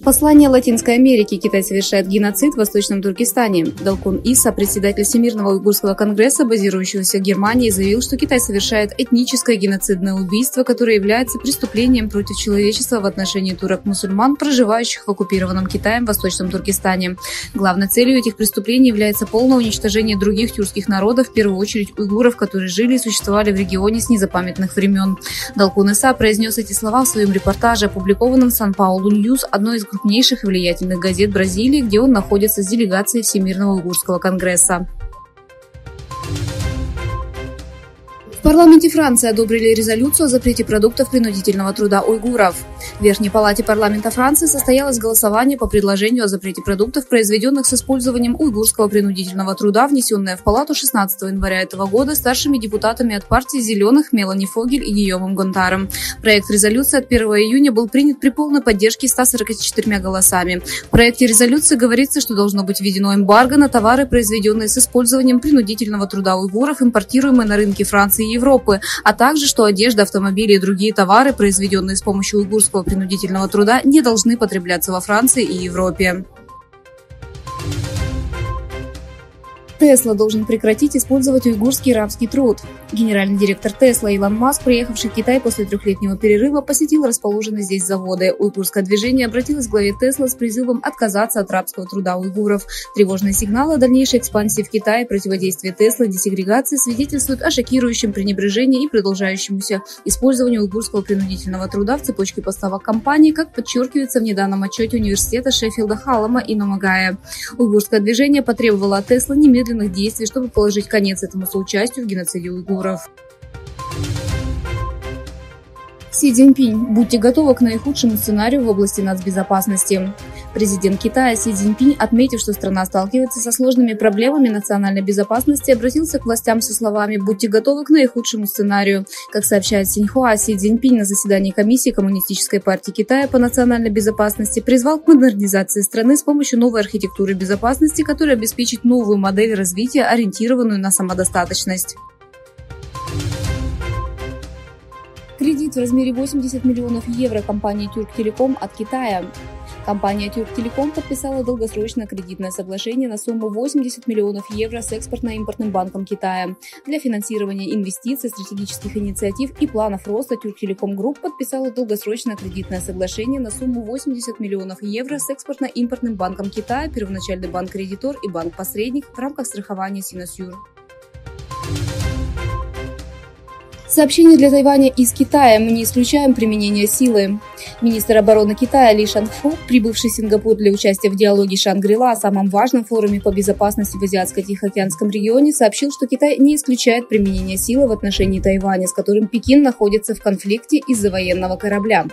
Послание Латинской Америки. Китай совершает геноцид в Восточном Туркестане. Далкун Иса, председатель Всемирного уйгурского конгресса, базирующегося в Германии, заявил, что Китай совершает этническое геноцидное убийство, которое является преступлением против человечества в отношении турок-мусульман, проживающих в оккупированном Китаем Восточном Туркестане. Главной целью этих преступлений является полное уничтожение других тюркских народов, в первую очередь уйгуров, которые жили и существовали в регионе с незапамятных времен. Далкун Иса произнес эти слова в своем репортаже, опубликованном в Сан-Паулу Ньюс, одной из крупнейших и влиятельных газет Бразилии, где он находится с делегацией Всемирного уйгурского конгресса. В парламенте Франции одобрили резолюцию о запрете продуктов принудительного труда уйгуров. В Верхней палате парламента Франции состоялось голосование по предложению о запрете продуктов, произведенных с использованием уйгурского принудительного труда, внесенное в палату 16 января этого года старшими депутатами от партии «Зеленых» Мелани Фогель и Гийомом Гонтаром. Проект резолюции от 1 июня был принят при полной поддержке 144 голосами. В проекте резолюции говорится, что должно быть введено эмбарго на товары, произведенные с использованием принудительного труда уйгуров, импортируемые на рынки Франции и Европы, а также, что одежда, автомобили и другие товары, произведенные с помощью уйгурского принудительного труда, не должны потребляться во Франции и Европе. Тесла должен прекратить использовать уйгурский рабский труд. Генеральный директор Тесла Илон Маск, приехавший в Китай после трехлетнего перерыва, посетил расположенные здесь заводы. Уйгурское движение обратилось к главе Тесла с призывом отказаться от рабского труда уйгуров. Тревожные сигналы о дальнейшей экспансии в Китае и противодействии Теслы десегрегации свидетельствуют о шокирующем пренебрежении и продолжающемуся использованию уйгурского принудительного труда в цепочке поставок компании, как подчеркивается в недавнем отчете университета Шеффилда Халлама и Номагая. Уйгурское движение потребовало от Теслы немедленных действий, чтобы положить конец этому соучастию в геноциде уйгуров. Си Цзиньпинь. Будьте готовы к наихудшему сценарию в области нацбезопасности. Президент Китая Си Цзиньпинь, отметив, что страна сталкивается со сложными проблемами национальной безопасности, обратился к властям со словами «Будьте готовы к наихудшему сценарию». Как сообщает Синьхуа, Си Цзиньпинь на заседании комиссии Коммунистической партии Китая по национальной безопасности призвал к модернизации страны с помощью новой архитектуры безопасности, которая обеспечит новую модель развития, ориентированную на самодостаточность. Кредит в размере 80 миллионов евро компании Тюрктелеком от Китая. Компания Тюрктелеком подписала долгосрочное кредитное соглашение на сумму 80 миллионов евро с Экспортно-импортным банком Китая. Для финансирования инвестиций, стратегических инициатив и планов роста Тюрктелеком Групп подписала долгосрочное кредитное соглашение на сумму 80 миллионов евро с Экспортно-импортным банком Китая, первоначальный банк-кредитор и банк-посредник в рамках страхования Синосюр. Сообщение для Тайваня из Китая. Мы не исключаем применение силы. Министр обороны Китая Ли Шанху, прибывший в Сингапур для участия в диалоге Шангри-Ла о самом важном форуме по безопасности в Азиатско-Тихоокеанском регионе, сообщил, что Китай не исключает применение силы в отношении Тайваня, с которым Пекин находится в конфликте из-за военного корабля.